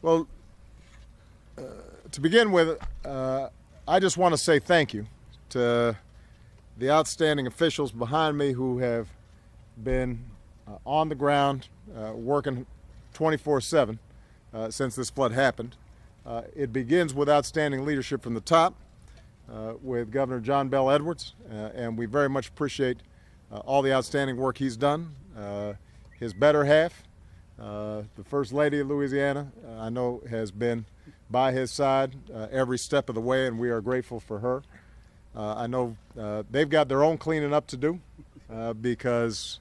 Well, to begin with, I just want to say thank you to the outstanding officials behind me who have been on the ground working 24/7 since this flood happened. It begins with outstanding leadership from the top with Governor John Bel Edwards, and we very much appreciate all the outstanding work he's done. His better half, the First Lady of Louisiana, I know has been by his side every step of the way, and we are grateful for her. I know they've got their own cleaning up to do because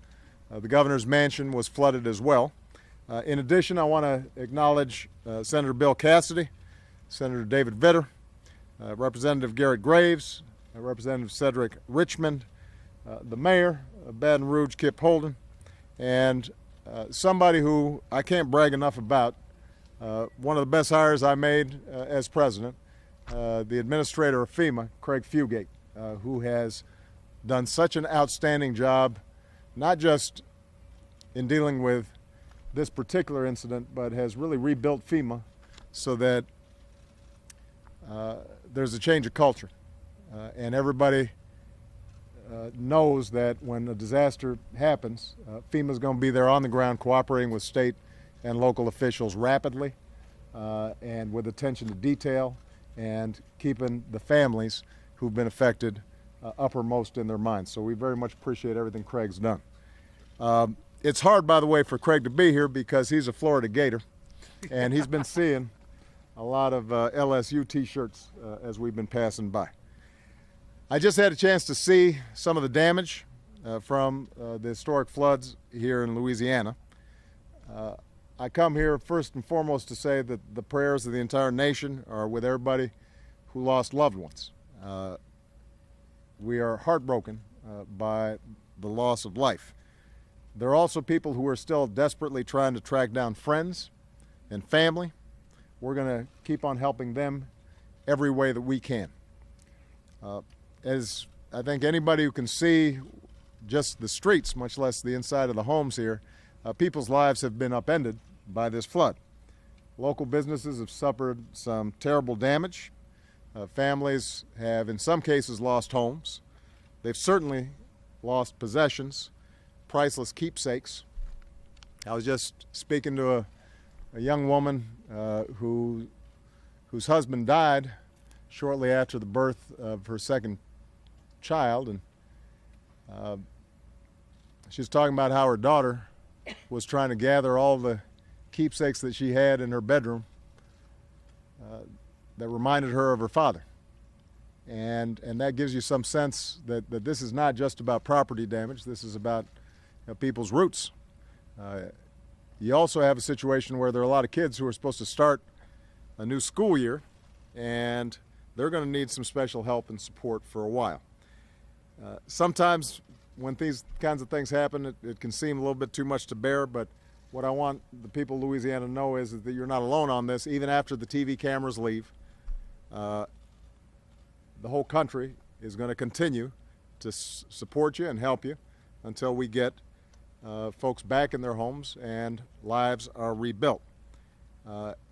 the governor's mansion was flooded as well. In addition, I want to acknowledge Senator Bill Cassidy, Senator David Vitter, Representative Garrett Graves, Representative Cedric Richmond, the mayor of Baton Rouge, Kip Holden, and somebody who I can't brag enough about, one of the best hires I made as president, the administrator of FEMA, Craig Fugate, who has done such an outstanding job, not just in dealing with this particular incident, but has really rebuilt FEMA so that there's a change of culture. And everybody knows that when a disaster happens, FEMA's going to be there on the ground cooperating with state and local officials rapidly and with attention to detail and keeping the families who've been affected uppermost in their minds. So we very much appreciate everything Craig's done. It's hard, by the way, for Craig to be here because he's a Florida Gator, and he's been seeing a lot of LSU T-shirts as we've been passing by. I just had a chance to see some of the damage from the historic floods here in Louisiana. I come here first and foremost to say that the prayers of the entire nation are with everybody who lost loved ones. We are heartbroken by the loss of life. There are also people who are still desperately trying to track down friends and family. We're going to keep on helping them every way that we can. As I think anybody who can see just the streets, much less the inside of the homes here, people's lives have been upended by this flood. Local businesses have suffered some terrible damage. Families have, in some cases, lost homes. They've certainly lost possessions, priceless keepsakes. I was just speaking to a young woman whose husband died shortly after the birth of her second child, and she was talking about how her daughter was trying to gather all the keepsakes that she had in her bedroom that reminded her of her father. And that gives you some sense that this is not just about property damage. This is about people's roots. You also have a situation where there are a lot of kids who are supposed to start a new school year, and they're going to need some special help and support for a while. Sometimes when these kinds of things happen, it can seem a little bit too much to bear, but what I want the people of Louisiana to know is that you're not alone on this. Even after the TV cameras leave, the whole country is going to continue to support you and help you until we get folks back in their homes and lives are rebuilt.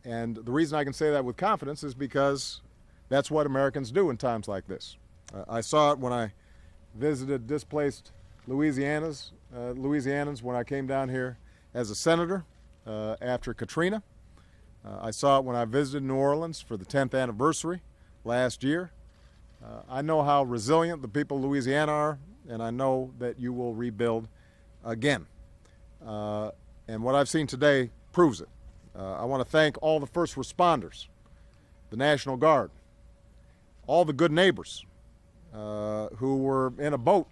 And the reason I can say that with confidence is because that's what Americans do in times like this. I saw it when I visited displaced Louisianans when I came down here as a senator after Katrina. I saw it when I visited New Orleans for the 10th anniversary last year. I know how resilient the people of Louisiana are, and I know that you will rebuild again. And what I've seen today proves it. I want to thank all the first responders, the National Guard, all the good neighbors who were in a boat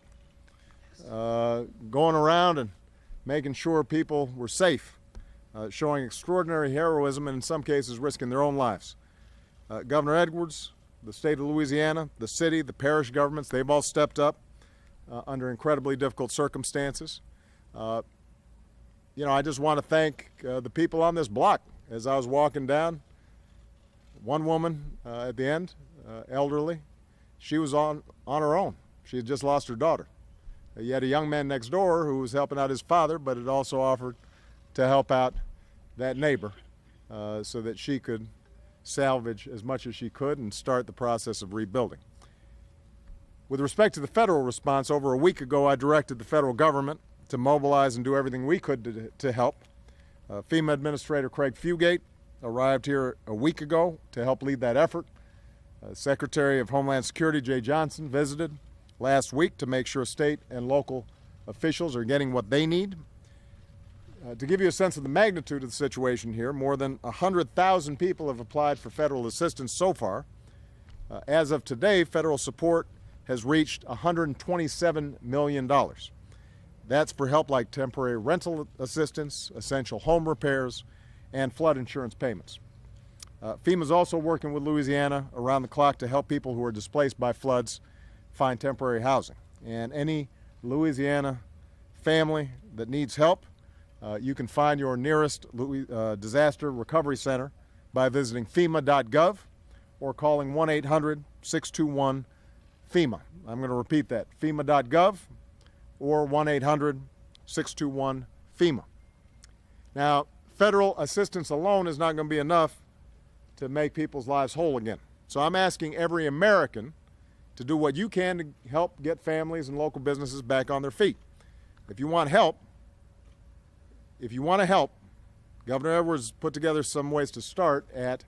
going around and making sure people were safe, showing extraordinary heroism and in some cases risking their own lives. Governor Edwards, the state of Louisiana, the city, the parish governments, they've all stepped up under incredibly difficult circumstances. I just want to thank the people on this block. As I was walking down, one woman at the end, elderly, she was on her own. She had just lost her daughter. You had a young man next door who was helping out his father, but had also offered to help out that neighbor. so that she could salvage as much as she could and start the process of rebuilding. With respect to the federal response, over a week ago I directed the federal government to mobilize and do everything we could to help. FEMA Administrator Craig Fugate arrived here a week ago to help lead that effort. Secretary of Homeland Security Jay Johnson visited last week to make sure state and local officials are getting what they need. To give you a sense of the magnitude of the situation here, more than 100,000 people have applied for federal assistance so far. As of today, federal support has reached $127 million. That's for help like temporary rental assistance, essential home repairs, and flood insurance payments. FEMA is also working with Louisiana around the clock to help people who are displaced by floods find temporary housing. And any Louisiana family that needs help, you can find your nearest disaster recovery center by visiting FEMA.gov or calling 1-800-621-FEMA. I'm going to repeat that, FEMA.gov or 1-800-621-FEMA. Now, federal assistance alone is not going to be enough to make people's lives whole again. So I'm asking every American to do what you can to help get families and local businesses back on their feet. If you want help, Governor Edwards put together some ways to start at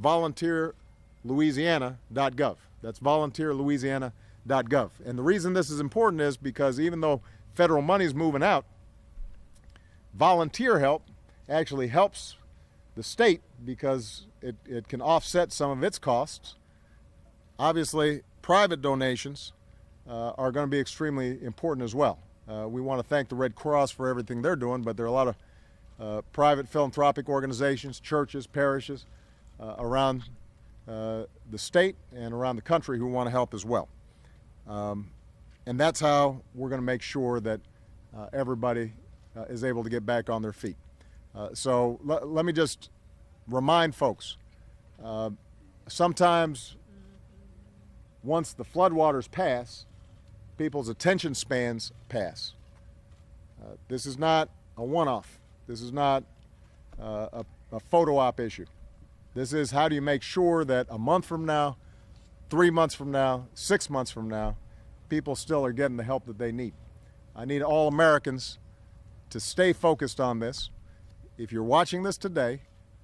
volunteerlouisiana.gov. That's volunteerlouisiana.gov. And the reason this is important is because even though federal money is moving out, volunteer help actually helps the state because it can offset some of its costs. Obviously, private donations are going to be extremely important as well. We want to thank the Red Cross for everything they're doing, but there are a lot of private philanthropic organizations, churches, parishes around the state and around the country who want to help as well. And that's how we're going to make sure that everybody is able to get back on their feet. So let me just remind folks, sometimes once the floodwaters pass, people's attention spans pass. This is not a one-off. This is not a photo op issue. This is how do you make sure that a month from now, 3 months from now, 6 months from now, people still are getting the help that they need. I need all Americans to stay focused on this. If you're watching this today,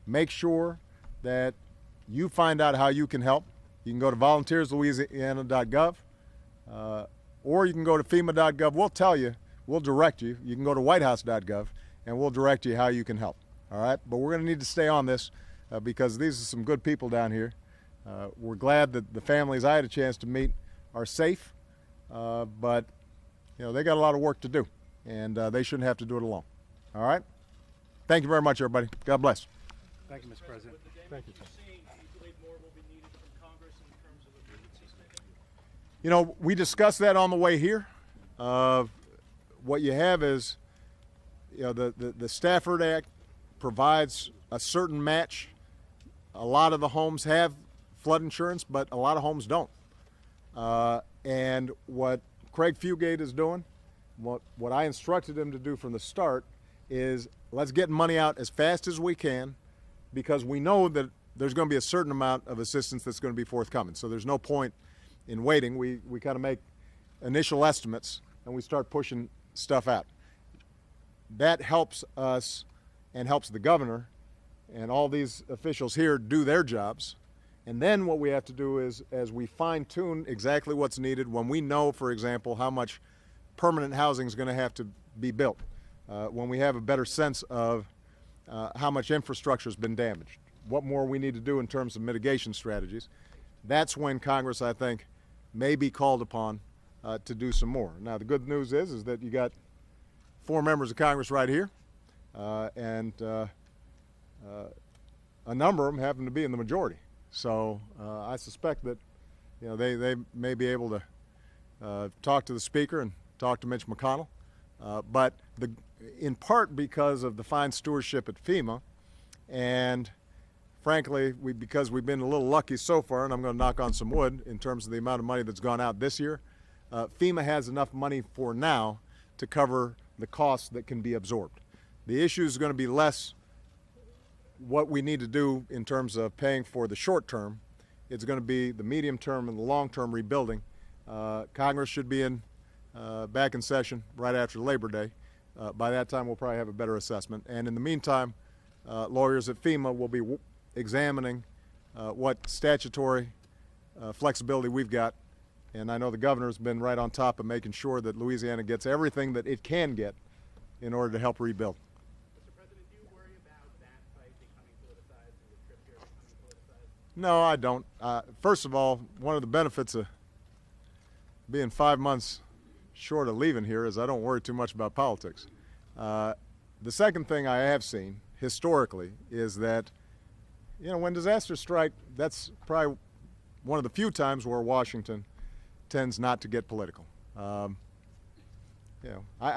make sure that you find out how you can help. You can go to volunteerslouisiana.gov or you can go to FEMA.gov. We'll tell you, we'll direct you. You can go to whitehouse.gov and we'll direct you how you can help. All right? But we're going to need to stay on this because these are some good people down here. We're glad that the families I had a chance to meet are safe, but you know, they got a lot of work to do, and they shouldn't have to do it alone. All right? Thank you very much, everybody. God bless. Thank you, Mr. President. Thank you. Do you believe more will be needed from Congress in terms of emergency spending? You know, we discussed that on the way here. What you have is, you know, the Stafford Act provides a certain match. A lot of the homes have flood insurance, but a lot of homes don't. And what Craig Fugate is doing, what I instructed him to do from the start is let's get money out as fast as we can because we know that there's going to be a certain amount of assistance that's going to be forthcoming. So there's no point in waiting. We kind of make initial estimates and we start pushing stuff out. That helps us and helps the governor and all these officials here do their jobs. And then what we have to do is, as we fine-tune exactly what's needed, when we know, for example, how much permanent housing is going to have to be built, when we have a better sense of how much infrastructure has been damaged, what more we need to do in terms of mitigation strategies, that's when Congress, I think, may be called upon to do some more. Now, the good news is that you got 4 members of Congress right here, and a number of them happen to be in the majority. So I suspect that, you know, they may be able to talk to the Speaker and talk to Mitch McConnell, but in part because of the fine stewardship at FEMA, and frankly, because we've been a little lucky so far, and I'm going to knock on some wood in terms of the amount of money that's gone out this year, FEMA has enough money for now to cover the costs that can be absorbed. The issue is going to be less what we need to do in terms of paying for the short term. It's going to be the medium term and the long term rebuilding. Congress should be back in session right after Labor Day. By that time, we'll probably have a better assessment. And in the meantime, lawyers at FEMA will be examining what statutory flexibility we've got. And I know the governor's been right on top of making sure that Louisiana gets everything that it can get in order to help rebuild. Mr. President, do you worry about that fight becoming politicized and the trip here becoming politicized? No, I don't. First of all, one of the benefits of being 5 months short of leaving here is I don't worry too much about politics. The second thing I have seen historically is that, when disasters strike, that's probably one of the few times where Washington tends not to get political. I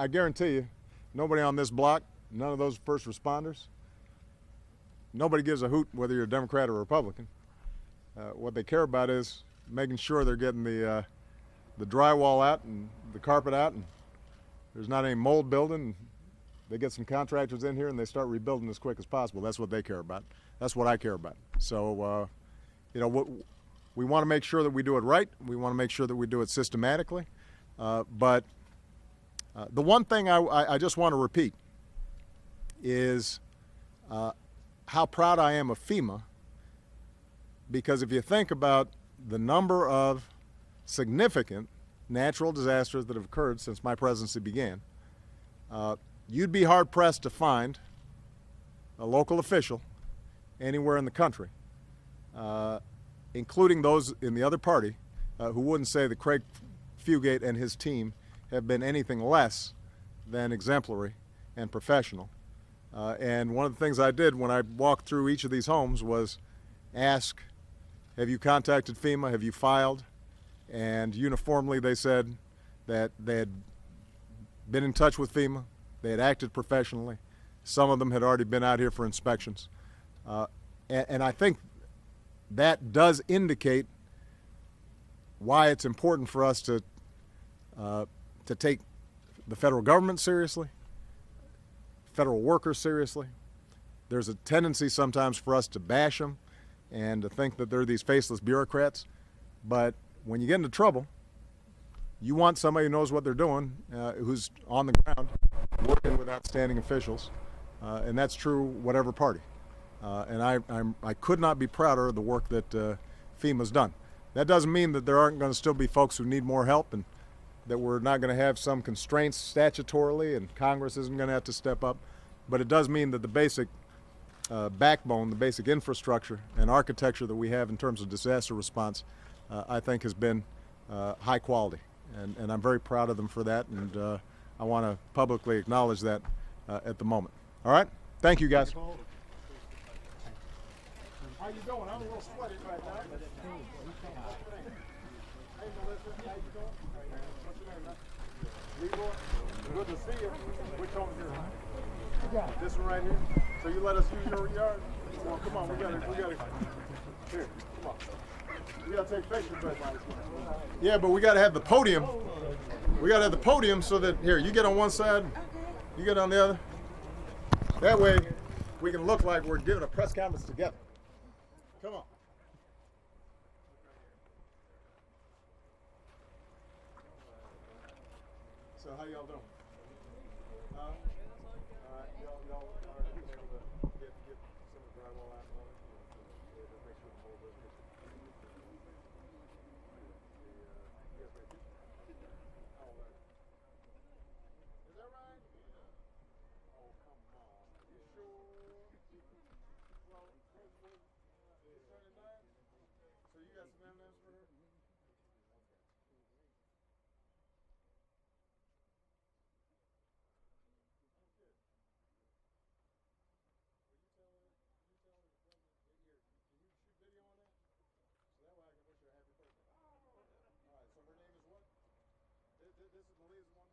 guarantee you, nobody on this block, none of those first responders, nobody gives a hoot whether you're a Democrat or a Republican. What they care about is making sure they're getting the drywall out and the carpet out, and there's not any mold building. They get some contractors in here and they start rebuilding as quick as possible. That's what they care about. That's what I care about. So, we want to make sure that we do it right. We want to make sure that we do it systematically. But the one thing I just want to repeat is how proud I am of FEMA, because if you think about the number of significant natural disasters that have occurred since my presidency began, you'd be hard-pressed to find a local official anywhere in the country, including those in the other party, who wouldn't say that Craig Fugate and his team have been anything less than exemplary and professional. And one of the things I did when I walked through each of these homes was ask, have you contacted FEMA? Have you filed? And uniformly they said that they had been in touch with FEMA. They had acted professionally. Some of them had already been out here for inspections. And I think that does indicate why it's important for us to take the federal government seriously, federal workers seriously. There's a tendency sometimes for us to bash them and to think that they're these faceless bureaucrats. But when you get into trouble, you want somebody who knows what they're doing, who's on the ground, working with outstanding officials, and that's true whatever party. And I could not be prouder of the work that FEMA's done. That doesn't mean that there aren't going to still be folks who need more help, and that we're not going to have some constraints statutorily, and Congress isn't going to have to step up. But it does mean that the basic backbone, the basic infrastructure and architecture that we have in terms of disaster response, I think has been high quality. And I'm very proud of them for that, and I want to publicly acknowledge that at the moment. All right? Thank you, guys. How you doing? I'm a little sweaty right now. Hey, Melissa, how you doing? What's your name, man? Leroy? Good to see you. Which home is yours? This one right here? So you let us use your yard? Well, come on, we gotta, here, come on. We gotta take pictures right now. Yeah, but we gotta have the podium. We gotta have the podium so that, here, you get on one side, you get on the other. That way, we can look like we're giving a press conference together. Come on. So how y'all doing? All right, y'all are able to get some of the drywall out and all that? Yeah, just make sure the mold doesn't get you. Yes, right here. All that. Is that right? Oh, come on. You sure? Well, hopefully, it's 39. So you got some M&Ms for her? All right, so her name is what? This is Malia's one.